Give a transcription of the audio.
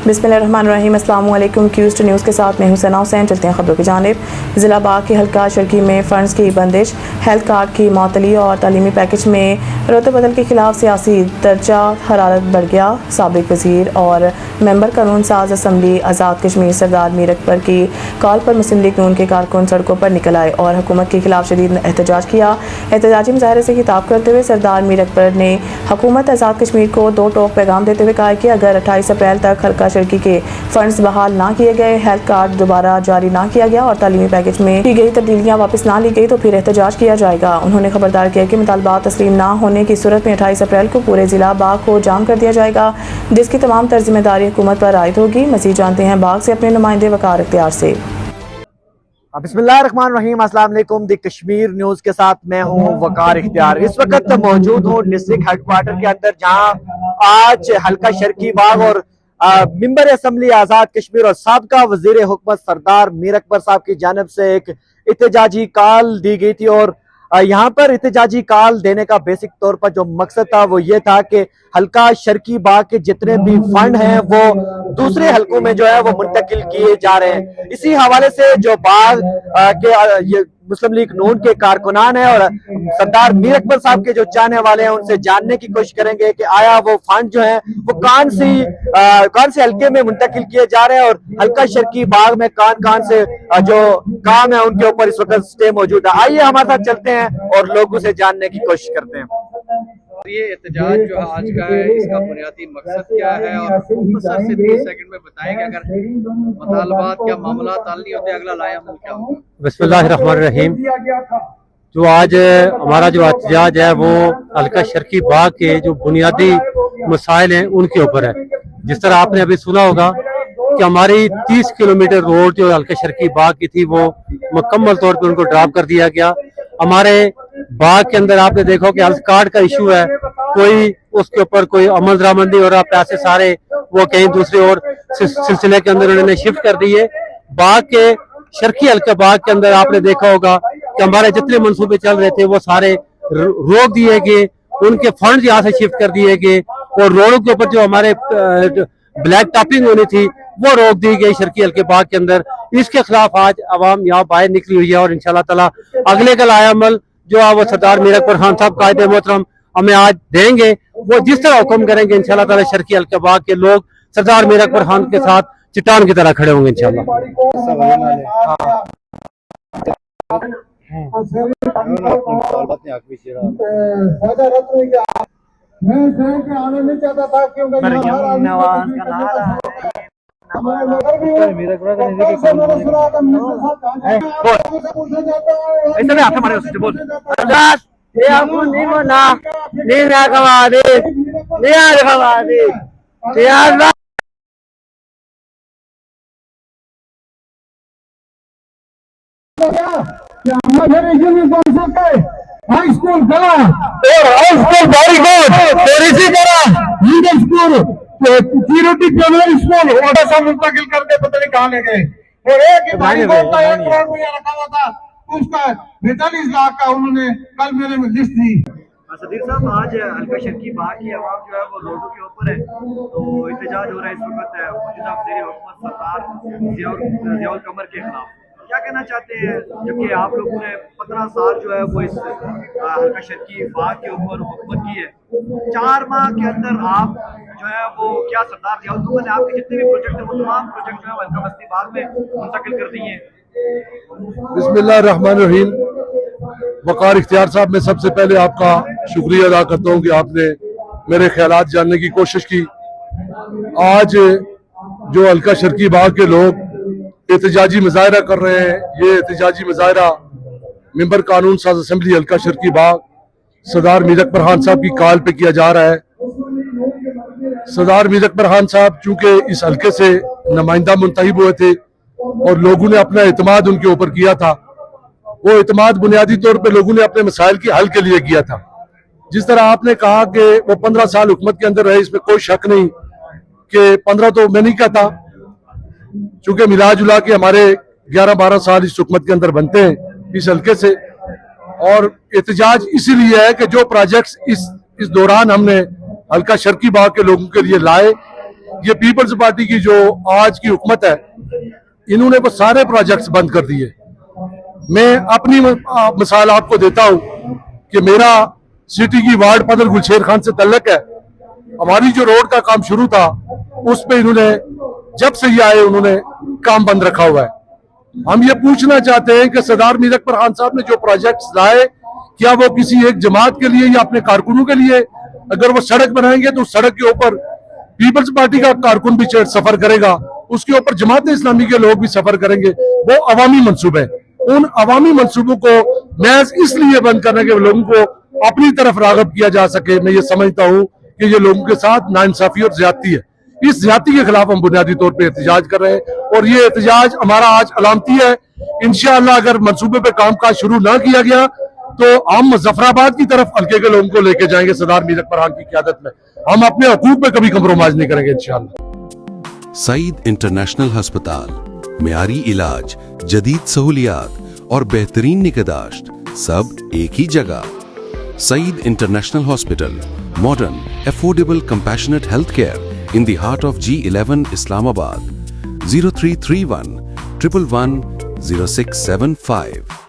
बिस्मिल्लाहिर्रहमानिर्रहीम। अस्सलाम वालेकुम। क्यूज़ न्यूज़ के साथ मैं हूं सना हुसैन। चलते हैं खबरों की जानिब। ज़िला बाग के हल्का शर्की में फ़ंड्स की बंदिश, हेल्थ कार्ड की मअतली और तालीमी पैकेज में रद्द बदल के खिलाफ सियासी दर्जा हरारत बढ़ गया। साबिक वज़ीर और मेंबर कानून साज असम्बली आज़ाद कश्मीर सरदार मीर अकबर की कॉल पर मुस्लिम लीग नून के कारकुन सड़कों पर निकल आए और हुकूमत के खिलाफ शदीद एहतजाज किया। एहतजाजी मुजाहरे से खिताब करते हुए सरदार मीर अकबर ने हुकूमत आज़ाद कश्मीर को दो टोक पैगाम देते हुए कहा कि अगर 28 अप्रैल तक हल्का शर्की के फंड्स बहाल ना किए गए, हेल्थ कार्ड दोबारा जारी ना किया गया और तालीमी पैकेज में की गई तब्दीलियां वापस ना ली गई तो फिर एहतजाज किया जाएगा। उन्होंने खबरदार किया कि मुतालबात तस्लीम ना होने की सूरत में 28 अप्रैल को पूरे जिला बाग को जाम कर दिया जाएगा, जिसकी तमाम तर जिम्मेदारी हुकूमत पर आयद होगी। मज़ीद जानते हैं बाग से अपने नुमाइंदे वकार इख्तियार से। बिस्मिल्लाहिर्रहमानिर्रहीम। अस्सलाम वालेकुम। द कश्मीर न्यूज़ के साथ मैं हूं वकार इख्तियार। इस वक्त मौजूद हूं डिस्ट्रिक्ट हेडक्वार्टर के अंदर, जहां आज हल्का शर्की बाग और मेंबर असम्बली आज़ाद कश्मीर और साबका वज़ीर हुकूमत सरदार मीर अकबर साहब की जानिब से एक एहतजाजी कॉल दी गई थी। और यहाँ पर एहतजाजी कॉल देने का बेसिक तौर पर जो मकसद था वो ये था कि हल्का शर्की बाग के जितने भी फंड हैं वो दूसरे हलकों में जो है वो मुंतकिल किए जा रहे हैं। इसी हवाले से जो बाग के ये मुस्लिम लीग नून के कारकुनान हैं और सरदार मीर अकबर साहब के जो चाहने वाले हैं उनसे जानने की कोशिश करेंगे कि आया वो फंड जो है वो कौन से हल्के में मुंतकिल किए जा रहे हैं और हल्का शर्की बाग में कौन से जो काम है उनके ऊपर इस वक्त स्टे मौजूद है। आइए हमारे साथ चलते हैं और लोगों से जानने की कोशिश करते हैं। ये एहतजाज जो आज का है, इसका बुनियादी मकसद क्या है और मुख्तसर से 30 सेकंड में बताएंगे अगर मुतालबात या मामला हल नहीं होते अगला लाया अमल क्या होगा। बिस्मिल्लाहिर्रहमानिर्रहीम। जो आज हमारा जो एहतजाज है वो हल्का शर्की बाग के जो बुनियादी मसाइल हैं उनके ऊपर है। जिस तरह आपने अभी सुना होगा कि हमारी 30 किलोमीटर रोड जो हल्का शर्की बाग की थी वो मुकम्मल तौर पर उनको ड्रॉप कर दिया गया। हमारे बाग के अंदर आपने देखो कि हेल्थ कार्ड का इशू है, कोई उसके ऊपर कोई अमल दरामंदी हो रहा, पैसे सारे वो कहीं दूसरे और सिलसिले के अंदर उन्होंने शिफ्ट कर दिए। बाग के शर्की हल्के बाग के अंदर आपने देखा होगा कि हमारे जितने मंसूबे चल रहे थे वो सारे रोक दिए गए, उनके फंड यहाँ से शिफ्ट कर दिए गए और रोडों के ऊपर जो हमारे ब्लैक टॉपिंग होनी थी वो रोक दी गई शर्की हल्के बाग के अंदर। इसके खिलाफ आज अवाम यहाँ बाहर निकली हुई है और इंशाल्लाह ताला अगले का लाया अमल जो है वो सरदार मीर अकबर खान साहब कायदे मोहतरम हमें आज देंगे, वो जिस तरह हुक्म करेंगे इंशाल्लाह ताला शर्की हल्के बाग के लोग सरदार मीर अकबर खान के साथ चट्टान की तरह खड़े होंगे इंशाल्लाह। आना नहीं चाहता था क्योंकि हाई स्कूल गला और हाई स्कूल वेरी गुड और इसी तरह middle school primary school order से मुंतकिल करके पता नहीं कहाँ ले गए। और एक ही भाई का 1 करोड़ रुपया रखा हुआ था, उसका 45 लाख का उन्होंने कल मेरे में लिस्ट दी। सदीर साहब, आज हल्का शर्की बाग की आवाम जो है वो रोडों के ऊपर है, तो एहतजाज हो रहा है इस वक्त मौजूदा वज़ीर हुकूमत सरदार ज़ियाउल कमर के खिलाफ। क्या कहना चाहते हैं जबकि आप लोगों ने 15 साल जो है वो इस हल्का शर्की बाग के ऊपर हुकूमत की है, 4 माह के अंदर आप जो है वो क्या सरदार ज़ियाउल कमर ने आपके जितने भी प्रोजेक्ट है वो तमाम प्रोजेक्ट जो है हल्का बस्ती बाग में मुंतकिल कर दिए हैं। बिस्मिल्लाहिर्रहमानिर्रहीम। वकार इख्तियार साहब, मैं सबसे पहले आपका शुक्रिया अदा करता हूँ कि आपने मेरे ख्यालात जानने की कोशिश की। आज जो हल्का शर्की बाग के लोग एहतजाजी मुजाहरा कर रहे हैं, ये एहतजाजी मुजाहरा मेंबर कानून साज असम्बली हल्का शर्की बाग सरदार मीर अकबर खान साहब की कॉल पे किया जा रहा है। सरदार मीर अकबर खान साहब चूंकि इस हल्के से नुमाइंदा मुंतखब हुए थे और लोगों ने अपना एतमाद उनके ऊपर किया था, वो एतमाद बुनियादी तौर पे लोगों ने अपने मसाइल के हल के लिए किया था। जिस तरह आपने कहा कि वो 15 साल हुकूमत के अंदर रहे, इसमें कोई शक नहीं कि 15 तो मैं नहीं कहता, चूंकि मिला जुला के हमारे 11-12 साल इस हुकूमत के अंदर बनते हैं इस हल्के से। और एहतजाज इसीलिए है कि जो प्रोजेक्ट्स इस दौरान हमने हल्का शर्की बाग के लोगों के लिए लाए, ये पीपल्स पार्टी की जो आज की हुकूमत है, इन्होंने वो सारे प्रोजेक्ट्स बंद कर दिए। मैं अपनी मिसाल आपको देता हूं कि मेरा सिटी की वार्ड पदर गुलशेर खान से तल्लक है। हमारी जो रोड का काम शुरू था उस पे इन्होंने जब से ये आए उन्होंने काम बंद रखा हुआ है। हम ये पूछना चाहते हैं कि सरदार मीर अकबर खान साहब ने जो प्रोजेक्ट्स लाए, क्या वो किसी एक जमात के लिए या अपने कारकुनों के लिए? अगर वो सड़क बनाएंगे तो सड़क के ऊपर पीपल्स पार्टी का कारकुन भी सफर करेगा, उसके ऊपर जमात इस्लामी के लोग भी सफर करेंगे। वो अवामी मंसूबे हैं। उन अवामी मंसूबों को महज इसलिए बंद करने के लोगों को अपनी तरफ रागब किया जा सके, मैं ये समझता हूं कि ये लोगों के साथ नाइंसाफी और ज्यादती है। इस ज्यादती के खिलाफ हम बुनियादी तौर पे एहतजाज कर रहे हैं और ये एहतजाज हमारा आज अलामती है। इंशाअल्लाह अगर मंसूबे पे काम काज शुरू ना किया गया तो हम मुजफ्फराबाद की तरफ हल्के के लोगों को लेके जाएंगे सरदार मीर अकबर खान की क़यादत में। हम अपने हकूक पे कभी कंप्रोमाइज नहीं करेंगे इंशाअल्लाह। सईद इंटरनेशनल हस्पताल, मियारी इलाज, जदीद सहूलियात और बेहतरीन निगहदाश्त सब एक ही जगह। Saeed international hospital, modern, affordable, compassionate health care in the heart of G11 Islamabad. 0331 111 0675